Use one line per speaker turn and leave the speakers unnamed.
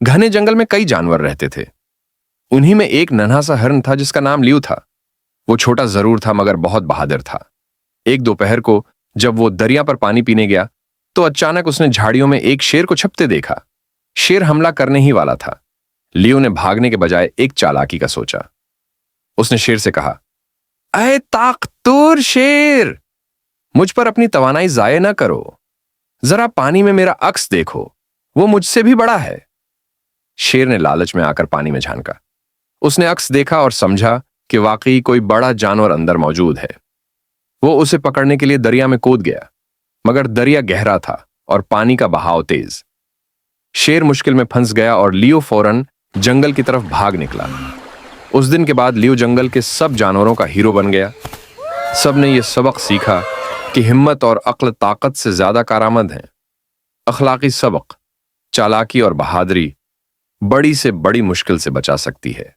घने जंगल में कई जानवर रहते थे। उन्हीं में एक नन्हा सा हिरन था जिसका नाम लियो था। वो छोटा जरूर था मगर बहुत बहादुर था। एक दोपहर को जब वो दरिया पर पानी पीने गया तो अचानक उसने झाड़ियों में एक शेर को छपते देखा। शेर हमला करने ही वाला था। लियो ने भागने के बजाय एक चालाकी का सोचा। उसने शेर से कहा, अरे ताकतवर शेर, मुझ पर अपनी तवानाई जाये ना करो। जरा पानी में मेरा अक्स देखो, वो मुझसे भी बड़ा है। शेर ने लालच में आकर पानी में झांका। उसने अक्स देखा और समझा कि वाकई कोई बड़ा जानवर अंदर मौजूद है। वो उसे पकड़ने के लिए दरिया में कूद गया, मगर दरिया गहरा था और पानी का बहाव तेज। शेर मुश्किल में फंस गया और लियो फौरन जंगल की तरफ भाग निकला। उस दिन के बाद लियो जंगल के सब जानवरों का हीरो बन गया। सब ने यह सबक सीखा कि हिम्मत और अक्ल ताकत से ज्यादा कारआमद हैं। अखलाकी सबक, चालाकी और बहादुरी बड़ी से बड़ी मुश्किल से बचा सकती है।